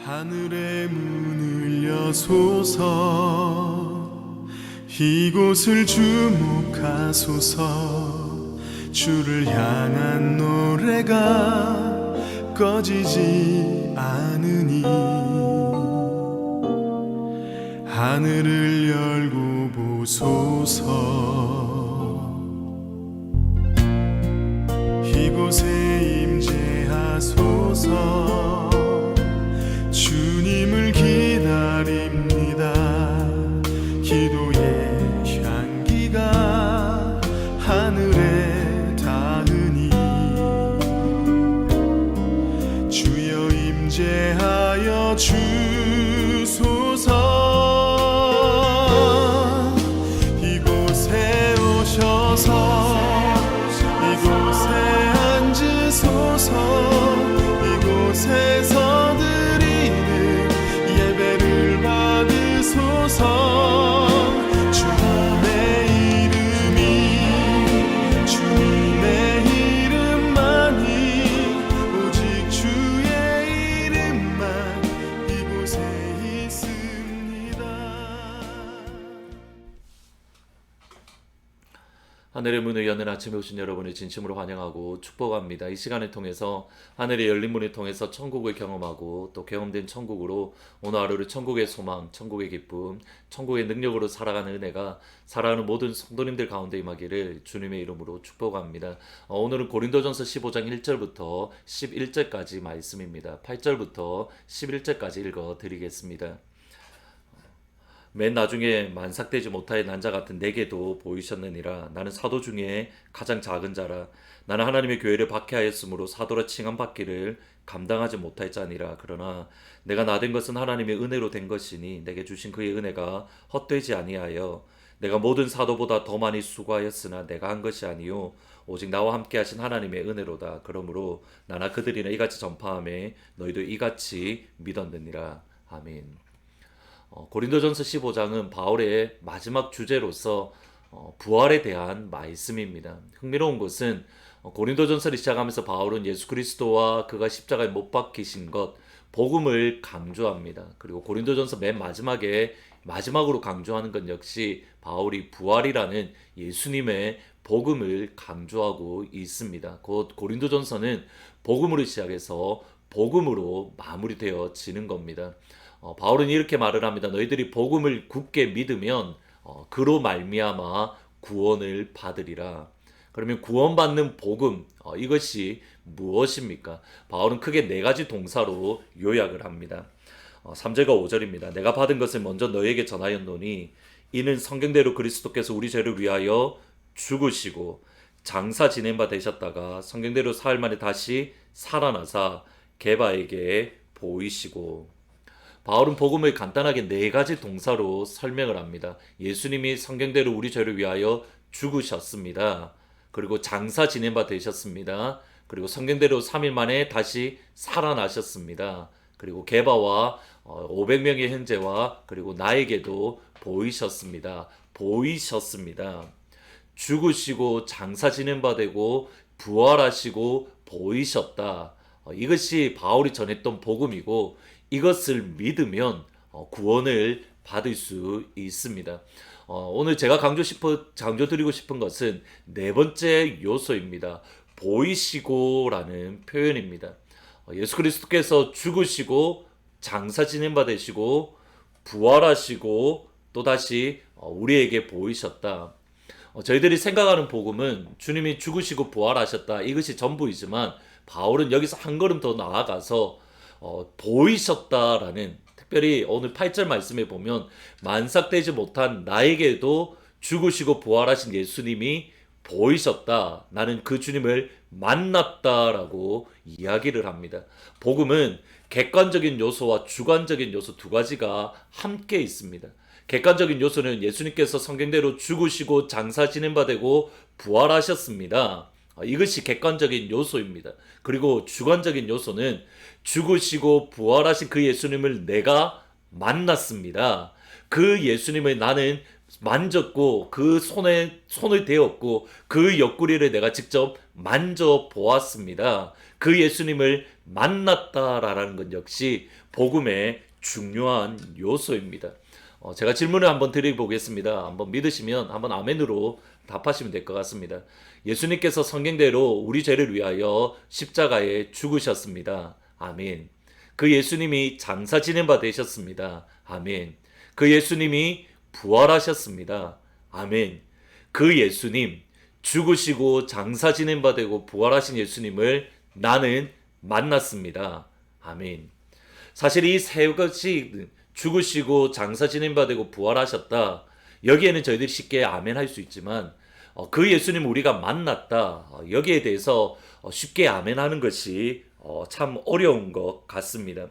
하늘의 문을 여소서 이곳을 주목하소서 주를 향한 노래가 꺼지지 않으니 하늘을 열고 보소서 이곳에 임재하소서 주님을 기다립니다. 기도의 향기가 하늘에 닿으니 주여 임재하여 주소서 이곳에 오셔서 이곳에 앉으소서 이곳에서 예배를 받으소서 주님의 이름만이 오직 주의 이름만 이곳에 있습니다. 하늘의 문을 여는 아침에 오신 여러분을 진심으로 환영하고 축복합니다. 이 시간을 통해서 하늘의 열린 문을 통해서 천국을 경험하고 또 경험된 천국으로 오늘 하루를 천국의 소망, 천국의 기쁨, 천국의 능력으로 살아가는 은혜가 사랑하는 모든 성도님들 가운데 임하기를 주님의 이름으로 축복합니다. 오늘은 고린도전서 15장 1절부터 11절까지 말씀입니다. 8절부터 11절까지 읽어드리겠습니다. 맨 나중에 만삭되지 못하여 난자 같은 내게도 보이셨느니라. 나는 사도 중에 가장 작은 자라. 나는 하나님의 교회를 박해하였으므로 사도라 칭함받기를 감당하지 못할자니라. 그러나 내가 나된 것은 하나님의 은혜로 된 것이니 내게 주신 그의 은혜가 헛되지 아니하여 내가 모든 사도보다 더 많이 수고하였으나 내가 한 것이 아니요 오직 나와 함께 하신 하나님의 은혜로다. 그러므로 나나 그들이나 이같이 전파하며 너희도 이같이 믿었느니라. 아멘. 고린도전서 15장은 바울의 마지막 주제로서 부활에 대한 말씀입니다. 흥미로운 것은 고린도전서를 시작하면서 바울은 예수 그리스도와 그가 십자가에 못 박히신 것, 복음을 강조합니다. 그리고 고린도전서 맨 마지막으로 강조하는 것 역시 바울이 부활이라는 예수님의 복음을 강조하고 있습니다. 곧 고린도전서는 복음으로 시작해서 복음으로 마무리되어지는 겁니다. 바울은 이렇게 말을 합니다. 너희들이 복음을 굳게 믿으면 그로 말미암아 구원을 받으리라. 그러면 구원받는 복음, 이것이 무엇입니까? 바울은 크게 네 가지 동사로 요약을 합니다. 3절과 5절입니다. 내가 받은 것을 먼저 너희에게 전하였노니 이는 성경대로 그리스도께서 우리 죄를 위하여 죽으시고 장사 지낸 바 되셨다가 성경대로 사흘 만에 다시 살아나사 게바에게 보이시고. 바울은 복음을 간단하게 네 가지 동사로 설명을 합니다. 예수님이 성경대로 우리 죄를 위하여 죽으셨습니다. 그리고 장사 지낸 바 되셨습니다. 그리고 성경대로 3일 만에 다시 살아나셨습니다. 그리고 게바와 500명의 형제와 그리고 나에게도 보이셨습니다. 죽으시고 장사 지낸 바 되고 부활하시고 보이셨다. 이것이 바울이 전했던 복음이고 이것을 믿으면 구원을 받을 수 있습니다. 오늘 제가 강조드리고 싶은 것은 네 번째 요소입니다. 보이시고라는 표현입니다. 예수 그리스도께서 죽으시고 장사 지낸 바 되시고 부활하시고 또다시 우리에게 보이셨다. 저희들이 생각하는 복음은 주님이 죽으시고 부활하셨다. 이것이 전부이지만 바울은 여기서 한 걸음 더 나아가서 보이셨다라는, 특별히 오늘 8절 말씀에 보면 만삭되지 못한 나에게도 죽으시고 부활하신 예수님이 보이셨다. 나는 그 주님을 만났다라고 이야기를 합니다. 복음은 객관적인 요소와 주관적인 요소 두 가지가 함께 있습니다. 객관적인 요소는 예수님께서 성경대로 죽으시고 장사 지낸 바 되고 부활하셨습니다. 이것이 객관적인 요소입니다. 그리고 주관적인 요소는 죽으시고 부활하신 그 예수님을 내가 만났습니다. 그 예수님을 나는 만졌고 그 손에 손을 대었고 그 옆구리를 내가 직접 만져 보았습니다. 그 예수님을 만났다라는 것 역시 복음의 중요한 요소입니다. 제가 질문을 한번 드려보겠습니다. 한번 믿으시면 한번 아멘으로 답하시면 될 것 같습니다. 예수님께서 성경대로 우리 죄를 위하여 십자가에 죽으셨습니다. 아멘. 그 예수님이 장사 지낸 바 되셨습니다. 아멘. 그 예수님이 부활하셨습니다. 아멘. 그 예수님, 죽으시고 장사 지낸 바 되고 부활하신 예수님을 나는 만났습니다. 아멘. 사실 이 세 것이 죽으시고 장사 지낸 바 되고 부활하셨다. 여기에는 저희들이 쉽게 아멘 할 수 있지만 그 예수님 우리가 만났다. 여기에 대해서 쉽게 아멘 하는 것이 참 어려운 것 같습니다.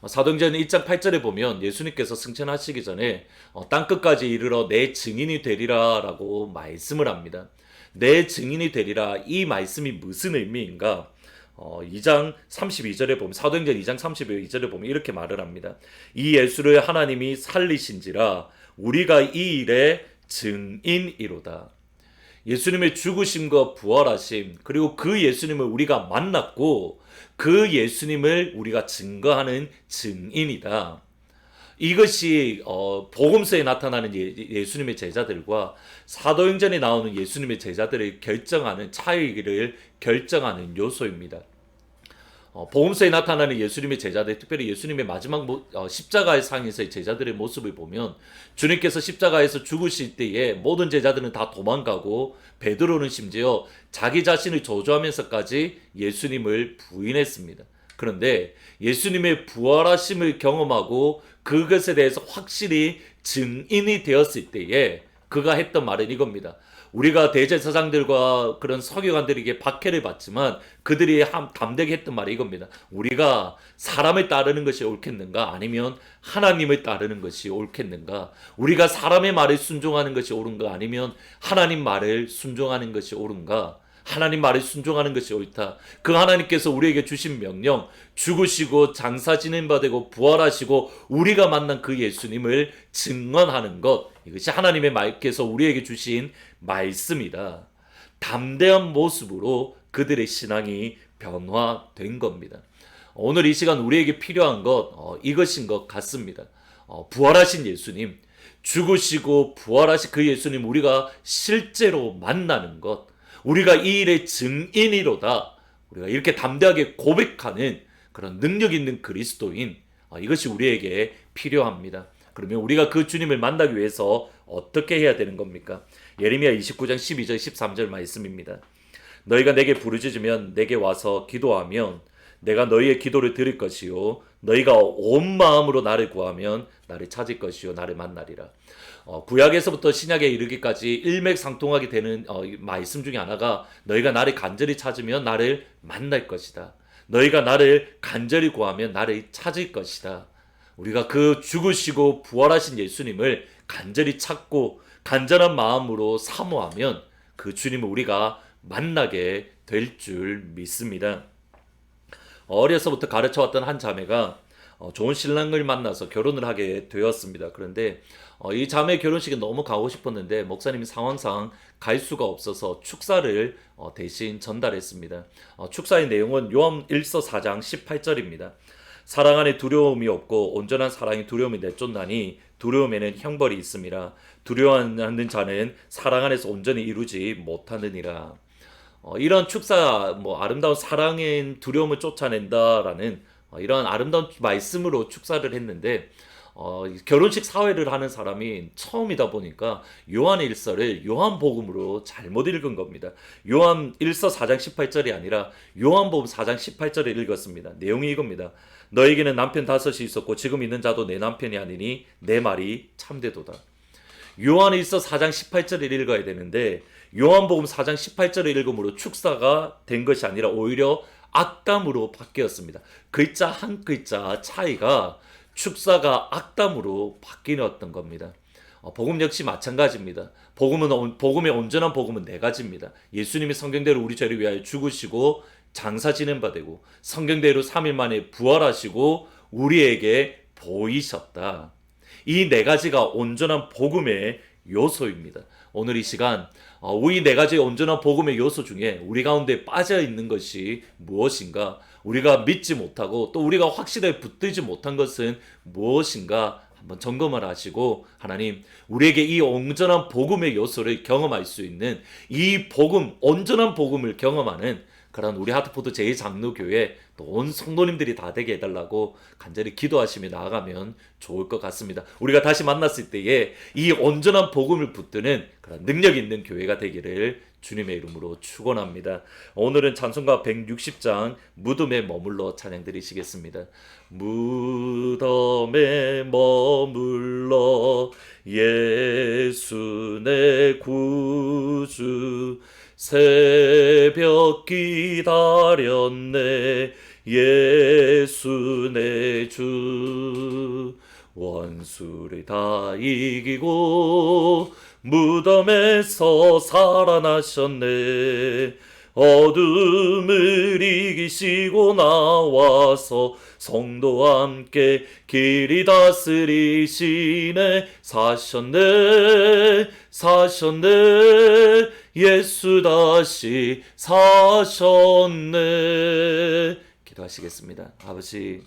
사도행전 1장 8절에 보면 예수님께서 승천하시기 전에 땅끝까지 이르러 내 증인이 되리라 라고 말씀을 합니다. 내 증인이 되리라, 이 말씀이 무슨 의미인가? 2장 32절에 보면, 사도행전 2장 32절에 보면 이렇게 말을 합니다. 이 예수를 하나님이 살리신지라 우리가 이 일의 증인이로다. 예수님의 죽으심과 부활하심, 그리고 그 예수님을 우리가 만났고 그 예수님을 우리가 증거하는 증인이다. 이것이 복음서에 나타나는 예수님의 제자들과 사도행전에 나오는 예수님의 제자들을 결정하는 차이를 결정하는 요소입니다. 복음서에 나타나는 예수님의 제자들, 특별히 예수님의 마지막 십자가의 상에서의 제자들의 모습을 보면 주님께서 십자가에서 죽으실 때에 모든 제자들은 다 도망가고 베드로는 심지어 자기 자신을 저주하면서까지 예수님을 부인했습니다. 그런데 예수님의 부활하심을 경험하고 그것에 대해서 확실히 증인이 되었을 때에 그가 했던 말은 이겁니다. 우리가 대제사장들과 그런 서기관들에게 박해를 받지만 그들이 담대하게 했던 말이 이겁니다. 우리가 사람을 따르는 것이 옳겠는가? 아니면 하나님을 따르는 것이 옳겠는가? 우리가 사람의 말을 순종하는 것이 옳은가? 아니면 하나님 말을 순종하는 것이 옳은가? 하나님 말을 순종하는 것이 옳다. 그 하나님께서 우리에게 주신 명령, 죽으시고 장사 지낸 바 되고 부활하시고 우리가 만난 그 예수님을 증언하는 것, 이것이 하나님의 말께서 우리에게 주신 말씀이다. 담대한 모습으로 그들의 신앙이 변화된 겁니다. 오늘 이 시간 우리에게 필요한 것 이것인 것 같습니다. 부활하신 예수님, 죽으시고 부활하신 그 예수님 우리가 실제로 만나는 것, 우리가 이 일의 증인이로다. 우리가 이렇게 담대하게 고백하는 그런 능력 있는 그리스도인, 이것이 우리에게 필요합니다. 그러면 우리가 그 주님을 만나기 위해서 어떻게 해야 되는 겁니까? 예레미야 29장 12절 13절 말씀입니다. 너희가 내게 부르짖으면 내게 와서 기도하면 내가 너희의 기도를 들을 것이요 너희가 온 마음으로 나를 구하면 나를 찾을 것이요 나를 만나리라. 구약에서부터 신약에 이르기까지 일맥상통하게 되는 말씀 중에 하나가 너희가 나를 간절히 찾으면 나를 만날 것이다. 너희가 나를 간절히 구하면 나를 찾을 것이다. 우리가 그 죽으시고 부활하신 예수님을 간절히 찾고 간절한 마음으로 사모하면 그 주님을 우리가 만나게 될 줄 믿습니다. 어려서부터 가르쳐왔던 한 자매가 좋은 신랑을 만나서 결혼을 하게 되었습니다. 그런데 이 자매 결혼식에 너무 가고 싶었는데 목사님이 상황상 갈 수가 없어서 축사를 대신 전달했습니다. 축사의 내용은 요한 1서 4장 18절입니다. 사랑 안에 두려움이 없고 온전한 사랑이 두려움이 내쫓나니 두려움에는 형벌이 있음이라. 두려워하는 자는 사랑 안에서 온전히 이루지 못하느니라. 이런 축사, 아름다운 사랑의 두려움을 쫓아낸다라는 이런 아름다운 말씀으로 축사를 했는데 결혼식 사회를 하는 사람이 처음이다 보니까 요한 1서를 요한복음으로 잘못 읽은 겁니다. 요한 1서 4장 18절이 아니라 요한복음 4장 18절을 읽었습니다. 내용이 이겁니다. 너에게는 남편 5이 있었고 지금 있는 자도 내 남편이 아니니 내 말이 참되도다. 요한 1서 4장 18절을 읽어야 되는데 요한복음 4장 18절을 읽음으로 축사가 된 것이 아니라 오히려 악담으로 바뀌었습니다. 글자 한 글자 차이가 축사가 악담으로 바뀌었던 겁니다. 복음 역시 마찬가지입니다. 복음의 온전한 복음은 네 가지입니다. 예수님이 성경대로 우리 죄를 위하여 죽으시고 장사 지낸 바 되고 성경대로 3일 만에 부활하시고 우리에게 보이셨다. 이 네 가지가 온전한 복음의 요소입니다. 오늘 이 시간 이 네 가지의 온전한 복음의 요소 중에 우리 가운데 빠져 있는 것이 무엇인가, 우리가 믿지 못하고 또 우리가 확실하게 붙들지 못한 것은 무엇인가 한번 점검을 하시고, 하나님 우리에게 이 온전한 복음의 요소를 경험할 수 있는 이 복음, 온전한 복음을 경험하는 그런 우리 하트포드 제2장로교회 또 온 성도님들이 다 되게 해달라고 간절히 기도하시며 나아가면 좋을 것 같습니다. 우리가 다시 만났을 때에 이 온전한 복음을 붙드는 그런 능력 있는 교회가 되기를 주님의 이름으로 축원합니다. 오늘은 찬송가 160장 무덤에 머물러 찬양 드리시겠습니다. 무덤에 머물러 예수 내 구주, 새벽 기다렸네 예수 내 주, 원수를 다 이기고 무덤에서 살아나셨네. 어둠을 이기시고 나와서 성도와 함께 길이 다스리시네. 사셨네 예수 다시 사셨네. 기도하시겠습니다. 아버지,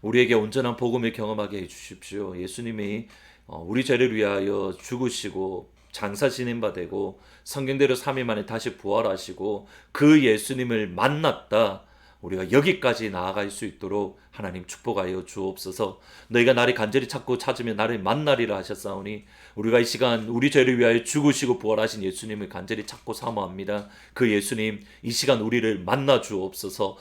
우리에게 온전한 복음을 경험하게 해주십시오. 예수님이 우리 죄를 위하여 죽으시고 장사 지낸 바 되고 성경대로 3일 만에 다시 부활하시고 그 예수님을 만났다, 우리가 여기까지 나아갈 수 있도록 하나님 축복하여 주옵소서. 너희가 나를 간절히 찾고 찾으면 나를 만나리라 하셨사오니 우리가 이 시간 우리 죄를 위하여 죽으시고 부활하신 예수님을 간절히 찾고 사모합니다. 그 예수님 이 시간 우리를 만나 주옵소서.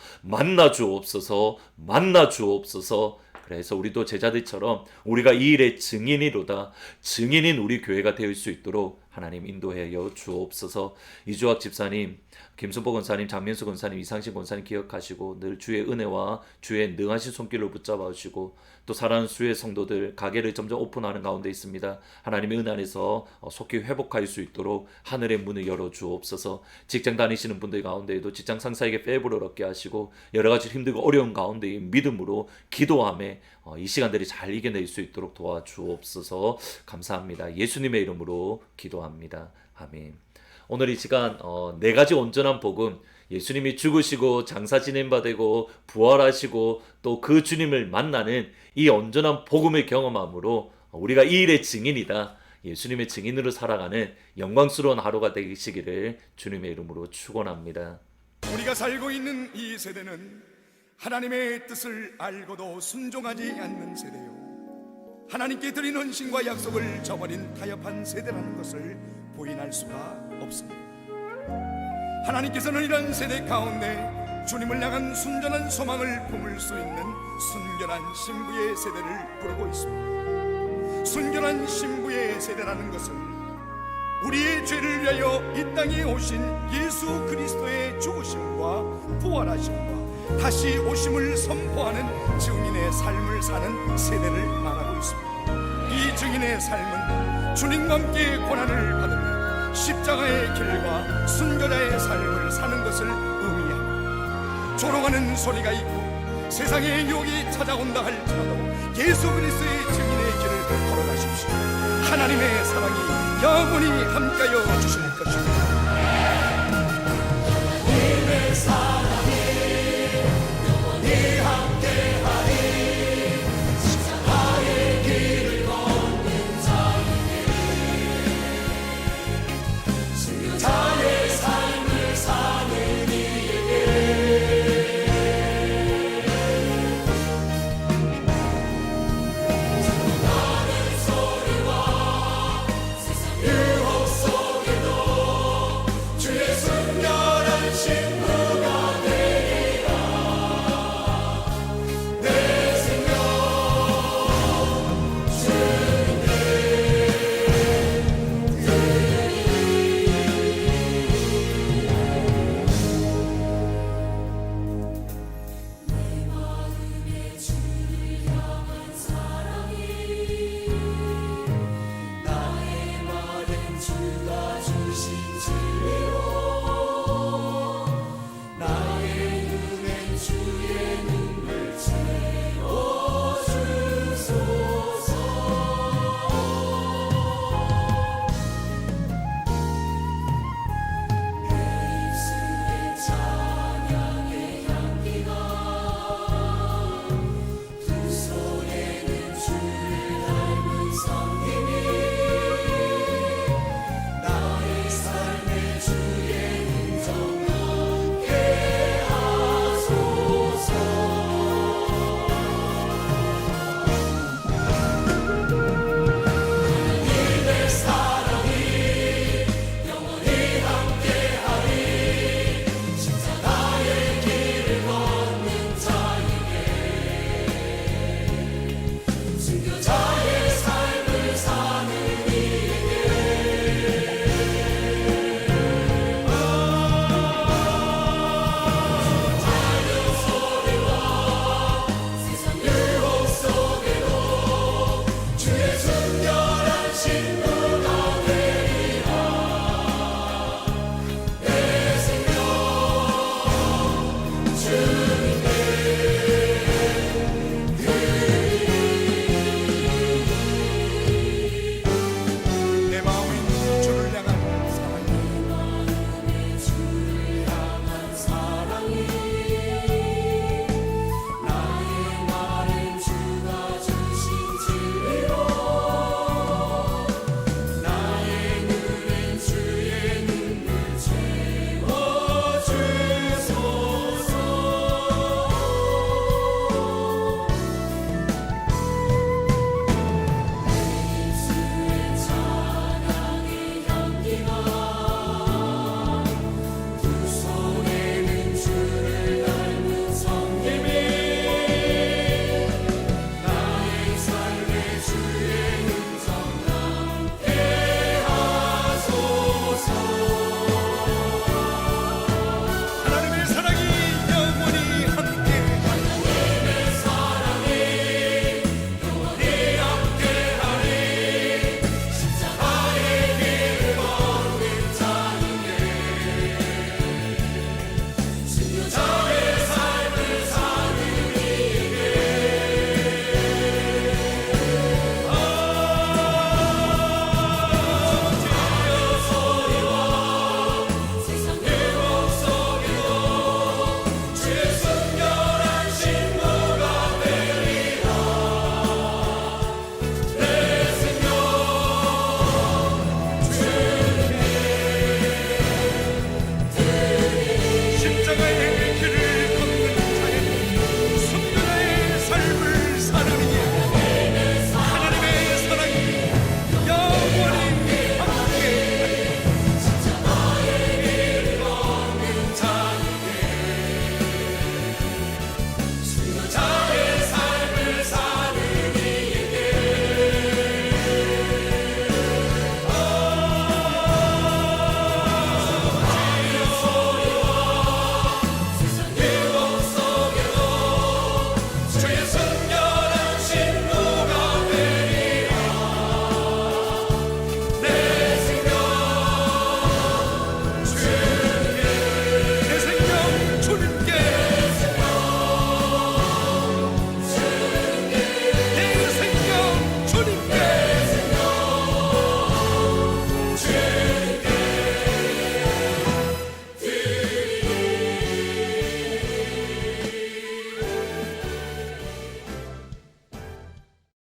그래서 우리도 제자들처럼 우리가 이 일의 증인이로다, 증인인 우리 교회가 될 수 있도록 하나님 인도하여 주옵소서. 이주학 집사님, 김순복 권사님, 장민수 권사님, 이상신 권사님 기억하시고 늘 주의 은혜와 주의 능하신 손길로 붙잡아 주시고, 또 사랑하는 수의 성도들 가게를 점점 오픈하는 가운데 있습니다. 하나님의 은혜 안에서 속히 회복할 수 있도록 하늘의 문을 열어 주옵소서. 직장 다니시는 분들 가운데에도 직장 상사에게 페이버를 얻게 하시고 여러 가지 힘들고 어려운 가운데 믿음으로 기도하며 이 시간들이 잘 이겨낼 수 있도록 도와주옵소서. 감사합니다. 예수님의 이름으로 기도합니다. 아멘. 오늘 이 시간 네 가지 온전한 복음, 예수님이 죽으시고 장사 지낸 바 되고 부활하시고 또 그 주님을 만나는 이 온전한 복음을 경험함으로 우리가 이 일의 증인이다, 예수님의 증인으로 살아가는 영광스러운 하루가 되시기를 주님의 이름으로 축원합니다. 우리가 살고 있는 이 세대는 하나님의 뜻을 알고도 순종하지 않는 세대요, 하나님께 드린 헌신과 약속을 저버린 타협한 세대라는 것을 부인할 수가 없습니다. 하나님께서는 이런 세대 가운데 주님을 향한 순전한 소망을 품을 수 있는 순결한 신부의 세대를 부르고 있습니다. 순결한 신부의 세대라는 것은 우리의 죄를 위하여 이 땅에 오신 예수 그리스도의 죽으심과 부활하심과 다시 오심을 선포하는 증인의 삶을 사는 세대를 말하고 있습니다. 이 증인의 삶은 주님과 함께 고난을 받으며 십자가의 길과 순교자의 삶을 사는 것을 의미합니다. 조롱하는 소리가 있고 세상의 유혹이 찾아온다 할지라도 예수 그리스도의 증인의 길을 걸어가십시오. 하나님의 사랑이 영원히 함께하여 주실 것입니다.